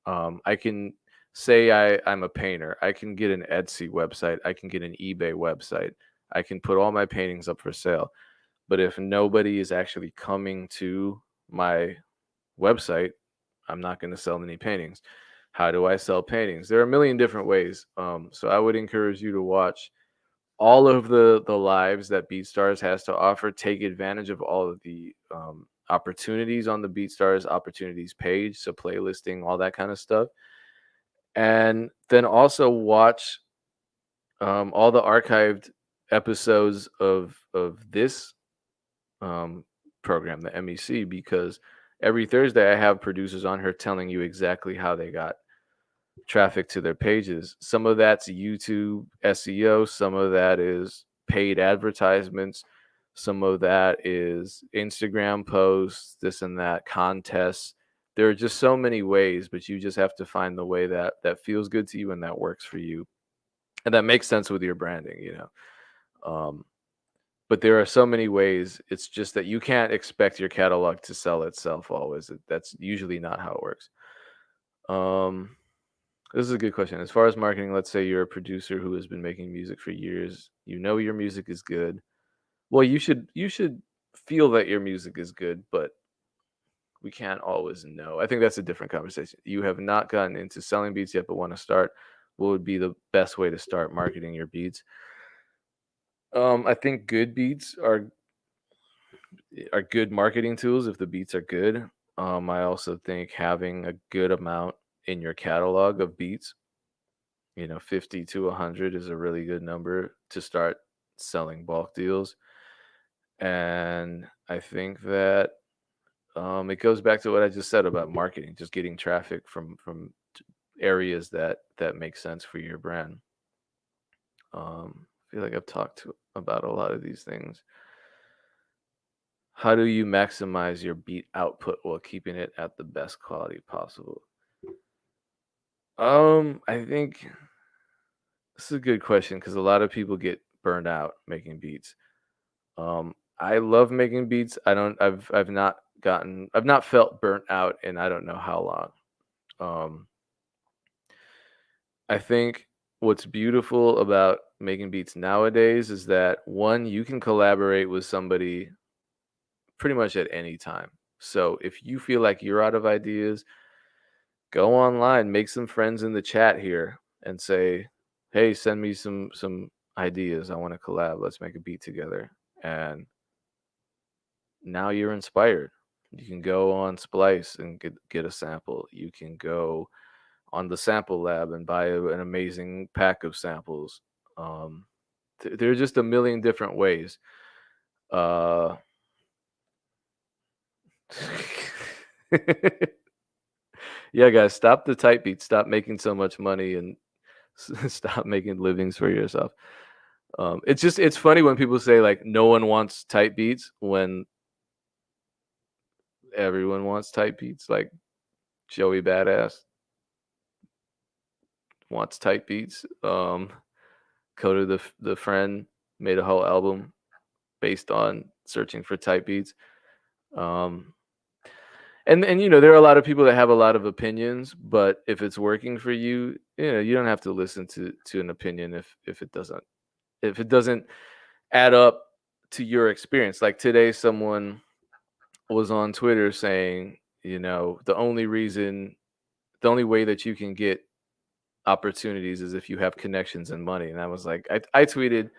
I can say I'm a painter. I can get an Etsy website. I can get an eBay website. I can put all my paintings up for sale. But if nobody is actually coming to my website, I'm not going to sell any paintings. How do I sell paintings? There are a million different ways. So I would encourage you to watch all of the lives that BeatStars has to offer. Take advantage of all of the opportunities on the BeatStars opportunities page, so playlisting, all that kind of stuff, and then also watch all the archived episodes of this um, program, the MEC, because every Thursday I have producers on here telling you exactly how they got traffic to their pages. Some of that's YouTube SEO, some of that is paid advertisements, some of that is Instagram posts, this and that, contests. There are just so many ways, but you just have to find the way that feels good to you and that works for you and that makes sense with your branding, you know. Um, but there are so many ways. It's just that you can't expect your catalog to sell itself always. That's usually not how it works. Um, this is a good question. As far as marketing, let's say you're a producer who has been making music for years. You know your music is good. Well, you should feel that your music is good, but we can't always know. I think that's a different conversation. You have not gotten into selling beats yet, but want to start. What would be the best way to start marketing your beats? I think good beats are good marketing tools if the beats are good. I also think having a good amount in your catalog of beats, 50 to 100 is a really good number to start selling bulk deals. And I think that it goes back to what I just said about marketing, just getting traffic areas that make sense for your brand. I feel like I've talked about a lot of these things. How do you maximize your beat output while keeping it at the best quality possible? I think this is a good question because a lot of people get burned out making beats. I love making beats. I've not felt burnt out in I don't know how long. Um, I think what's beautiful about making beats nowadays is that one, you can collaborate with somebody pretty much at any time. So if you feel like you're out of ideas, go online, make some friends in the chat here and say, "Hey, send me some ideas. I want to collab. Let's make a beat together." And now you're inspired. You can go on Splice and get a sample. You can go on the sample lab and buy an amazing pack of samples. Um, there are just a million different ways. Uh, yeah, guys, stop the type beats. Stop making so much money and stop making livings for yourself. It's funny when people say like no one wants type beats when everyone wants type beats. Like Joey Badass wants type beats. Coda the friend made a whole album based on searching for type beats. Um, and there are a lot of people that have a lot of opinions, but if it's working for you, you don't have to listen to an opinion if it doesn't add up to your experience. Like today, someone was on Twitter saying, the only way that you can get opportunities is if you have connections and money. And I was like, I tweeted,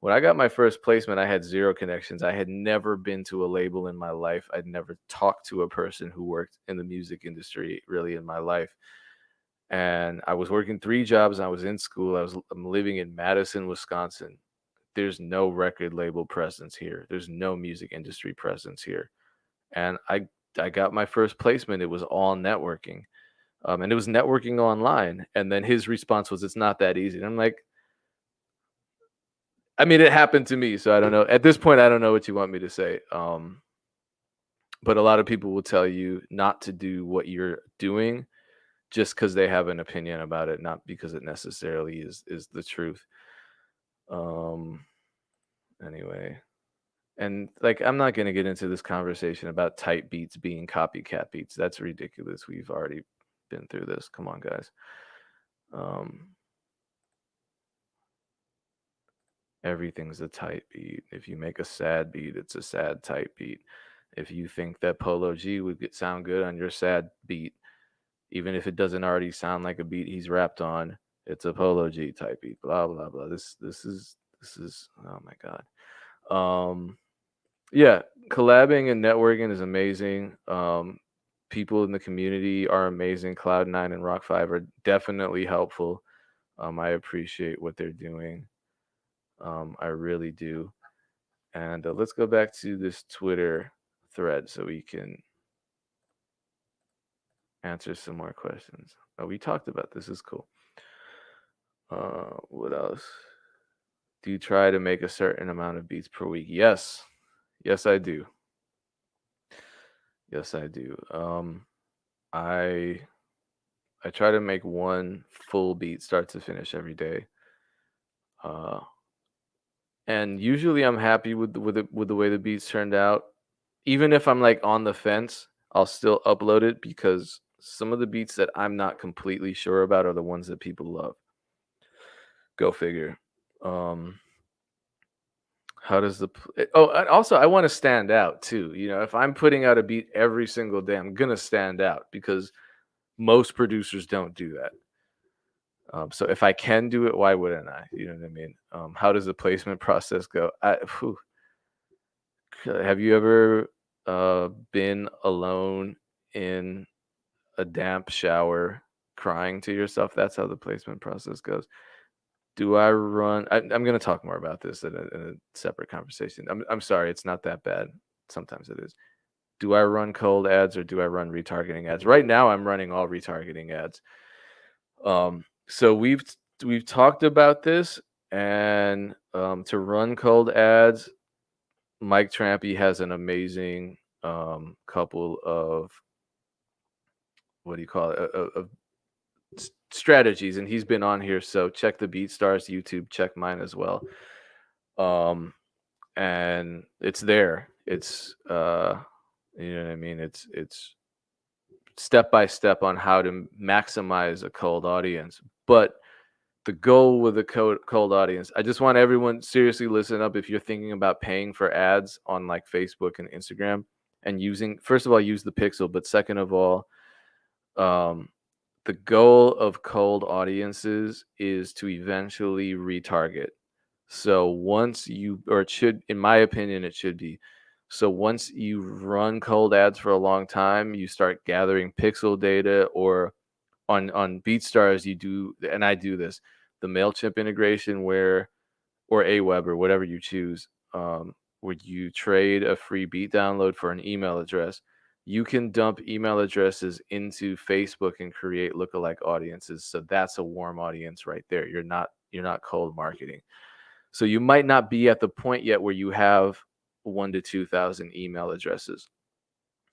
when I got my first placement, I had zero connections. I had never been to a label in my life. I'd never talked to a person who worked in the music industry really in my life. And I was working three jobs. And I was in school. I'm living in Madison, Wisconsin. There's no record label presence here. There's no music industry presence here. And I got my first placement. It was all networking. And it was networking online. And then his response was, "It's not that easy." And I'm like, I mean, it happened to me, so I don't know. At this point, I don't know what you want me to say. But a lot of people will tell you not to do what you're doing just because they have an opinion about it, not because it necessarily is the truth. Um, anyway, and like I'm not gonna get into this conversation about type beats being copycat beats. That's ridiculous. We've already been through this. Come on, guys. Um, everything's a type beat. If you make a sad beat, it's a sad type beat. If you think that Polo G would sound good on your sad beat, even if it doesn't already sound like a beat he's rapped on, it's a Polo G type beat. Blah blah blah. This is oh my god. Um, yeah, collabing and networking is amazing. People in the community are amazing. Cloud9 and Rock 5 are definitely helpful. I appreciate what they're doing. I really do. And let's go back to this Twitter thread so we can answer some more questions. Oh, we talked about this. Is cool. What else? Do you try to make a certain amount of beats per week? Yes. Yes, I do. Yes, I do. I I try to make one full beat start to finish every day. Uh, and usually I'm happy with the way the beats turned out. Even if I'm like on the fence, I'll still upload it because some of the beats that I'm not completely sure about are the ones that people love. Go figure. Um, how does oh, and also I want to stand out too. You know, if I'm putting out a beat every single day, I'm gonna stand out because most producers don't do that. So if I can do it, why wouldn't I? You know what I mean? How does the placement process go? Have you ever been alone in a damp shower crying to yourself? That's how the placement process goes. Do I run? I'm going to talk more about this in a separate conversation. I'm sorry, it's not that bad. Sometimes it is. Do I run cold ads or do I run retargeting ads? Right now, I'm running all retargeting ads. So we've talked about this, and to run cold ads, Mike Trampy has an amazing couple of what do you call it of strategies, and he's been on here. So check the BeatStars YouTube, check mine as well. Um, and it's there. It's you know what I mean. It's step by step on how to maximize a cold audience, but the goal with a cold audience. I just want everyone seriously listen up if you're thinking about paying for ads on like Facebook and Instagram and using first of all use the pixel, but second of all, um, the goal of cold audiences is to eventually retarget. So once you or it should in my opinion it should be. So once you run cold ads for a long time, you start gathering pixel data or on BeatStars, you do, and I do this, the Mailchimp integration where or Aweber or whatever you choose, where you trade a free beat download for an email address. You can dump email addresses into Facebook and create lookalike audiences. So that's a warm audience right there. You're not cold marketing. So you might not be at the point yet where you have 1 to 2,000 email addresses.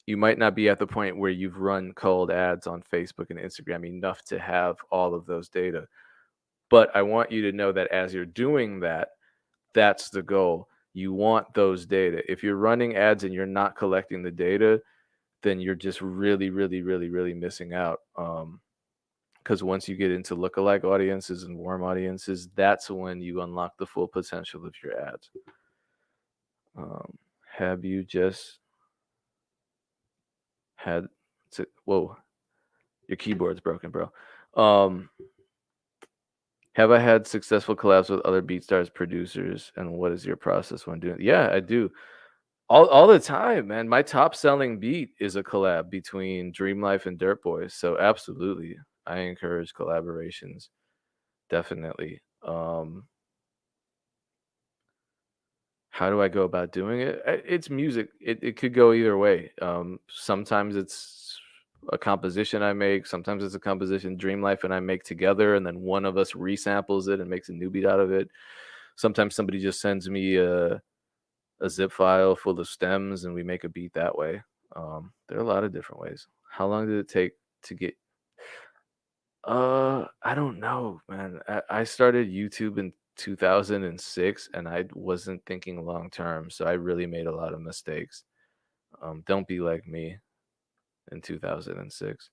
You might not be at the point where you've run cold ads on Facebook and Instagram enough to have all of those data. But I want you to know that as you're doing that, that's the goal. You want those data. If you're running ads and you're not collecting the data, then you're just really, really, really, really missing out. Because once you get into lookalike audiences and warm audiences, that's when you unlock the full potential of your ads. Have you just had to, whoa, your keyboard's broken, bro. Um, have I had successful collabs with other BeatStars producers, and what is your process when doing? Yeah, I do all the time, man. My top selling beat is a collab between Dream Life and Dirt Boys, so absolutely, I encourage collaborations, definitely. How do I go about doing it? It's music. It could go either way. Sometimes it's a composition I make. Sometimes it's a composition Dream Life and I make together, and then one of us resamples it and makes a new beat out of it. Sometimes somebody just sends me a zip file full of stems, and we make a beat that way. There are a lot of different ways. How long did it take to get? I don't know, man. I started YouTube in 2006, and I wasn't thinking long term, so I really made a lot of mistakes. Don't be like me in 2006,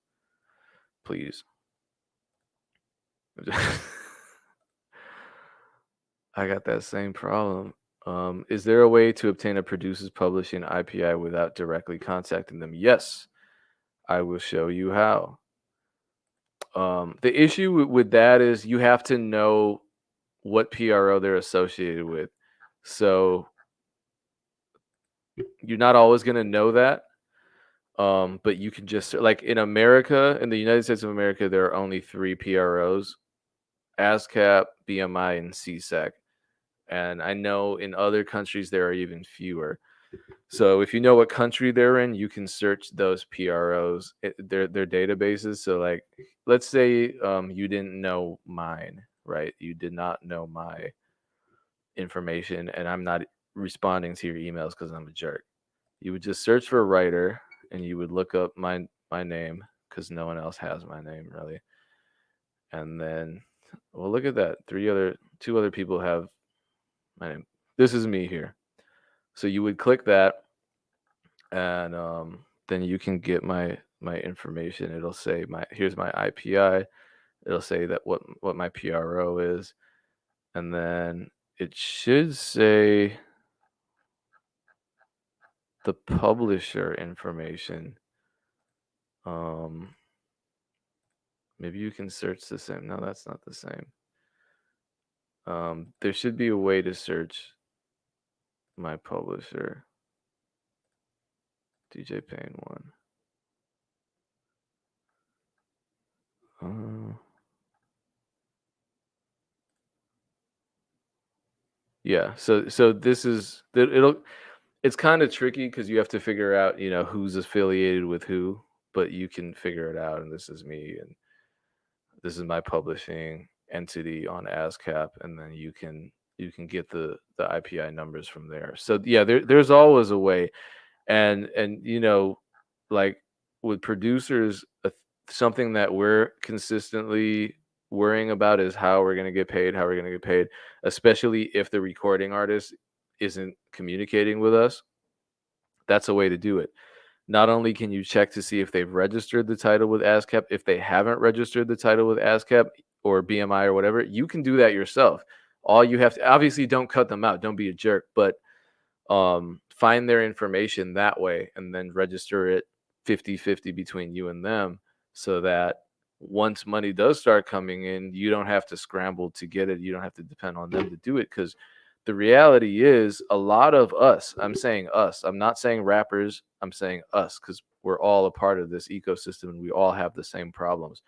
please. I got that same problem. Is there a way to obtain a producer's publishing IPI without directly contacting them? Yes, I will show you how. The issue with that is you have to know what PRO they're associated with. So you're not always going to know that. But you can just like in America, in the United States of America, there are only three PROs: ASCAP, BMI, and CSEC. And I know in other countries there are even fewer. So if you know what country they're in, you can search those PROs, their databases. So like, let's say you didn't know mine, right? You did not know my information, and I'm not responding to your emails because I'm a jerk. You would just search for a writer, and you would look up my name because no one else has my name really. And then, well, look at that. Two other people have my name. This is me here. So you would click that, and then you can get my information. It'll say here's my IPI. It'll say that what my PRO is, and then it should say the publisher information. Maybe you can search the same. No, that's not the same. There should be a way to search my publisher. DJ Payne 1. Yeah. So this is it's kind of tricky because you have to figure out, who's affiliated with who, but you can figure it out. And this is me, and this is my publishing entity on ASCAP, and then you can get the IPI numbers from there. So yeah, there's always a way. And like with producers, something that we're consistently worrying about is how we're going to get paid, especially if the recording artist isn't communicating with us. That's a way to do it. Not only can you check to see if they've registered the title with ASCAP, if they haven't registered the title with ASCAP or BMI or whatever, you can do that yourself. All you have to, obviously, don't cut them out, don't be a jerk, but find their information that way and then register it 50-50 between you and them, so that once money does start coming in, you don't have to scramble to get it. You don't have to depend on them to do it, because the reality is a lot of us, I'm saying us, I'm not saying rappers, I'm saying us, because we're all a part of this ecosystem and we all have the same problems.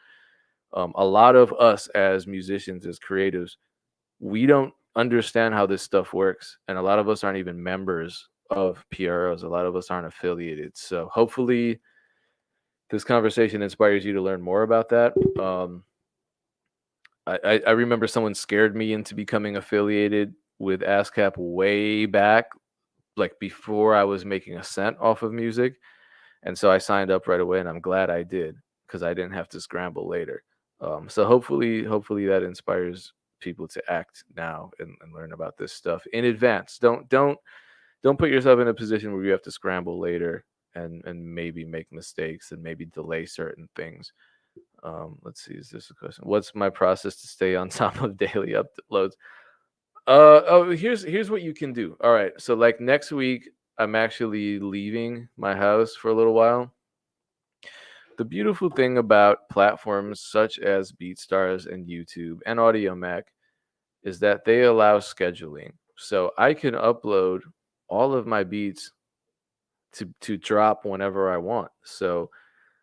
A lot of us as musicians, as creatives, we don't understand how this stuff works, and a lot of us aren't even members of PROs. A lot of us aren't affiliated. So hopefully this conversation inspires you to learn more about that. I remember someone scared me into becoming affiliated with ASCAP way back, like before I was making a cent off of music. And so I signed up right away, and I'm glad I did, because I didn't have to scramble later. So hopefully that inspires people to act now and learn about this stuff in advance. Don't put yourself in a position where you have to scramble later and maybe make mistakes and maybe delay certain things. Let's see, is this a question? What's my process to stay on top of daily uploads? Here's what you can do. All right, so like next week, I'm actually leaving my house for a little while. The beautiful thing about platforms such as BeatStars and YouTube and Audio MEC is that they allow scheduling. So I can upload all of my beats to drop whenever I want. So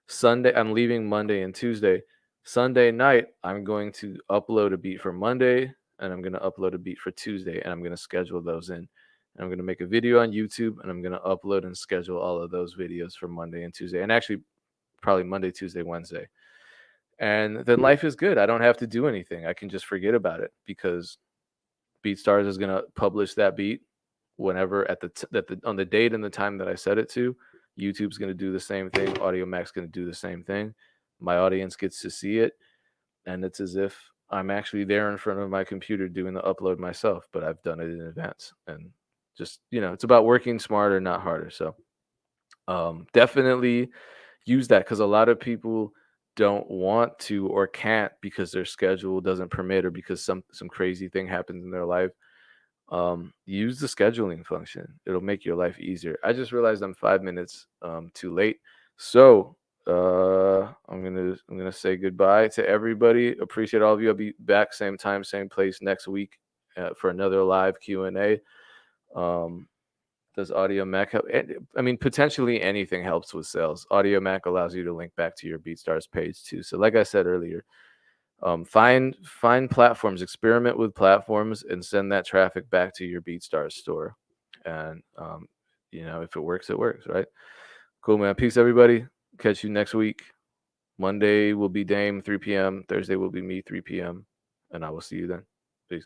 Sunday, I'm leaving Monday and Tuesday. Sunday night, I'm going to upload a beat for Monday, and I'm going to upload a beat for Tuesday, and I'm going to schedule those in. And I'm going to make a video on YouTube, and I'm going to upload and schedule all of those videos for Monday and Tuesday, and actually probably Monday, Tuesday, Wednesday. And then life is good. I don't have to do anything. I can just forget about it, because BeatStars is going to publish that beat whenever on the date and the time that I set it to. YouTube's going to do the same thing. Audio Mac's going to do the same thing. My audience gets to see it, and it's as if I'm actually there in front of my computer doing the upload myself, but I've done it in advance. And just, it's about working smarter, not harder. So definitely use that, because a lot of people don't want to or can't because their schedule doesn't permit, or because some crazy thing happens in their life. Use the scheduling function. It'll make your life easier. I just realized I'm 5 minutes too late. So I'm gonna say goodbye to everybody. Appreciate all of you. I'll be back same time, same place next week for another live Q&A. Um, does Audio Mac help? I mean, potentially anything helps with sales. Audio Mac allows you to link back to your BeatStars page too. So, like I said earlier, find platforms, experiment with platforms, and send that traffic back to your BeatStars store. And if it works, it works, right? Cool, man. Peace, everybody. Catch you next week. Monday will be Dame 3 p.m. Thursday will be me 3 p.m. And I will see you then. Peace.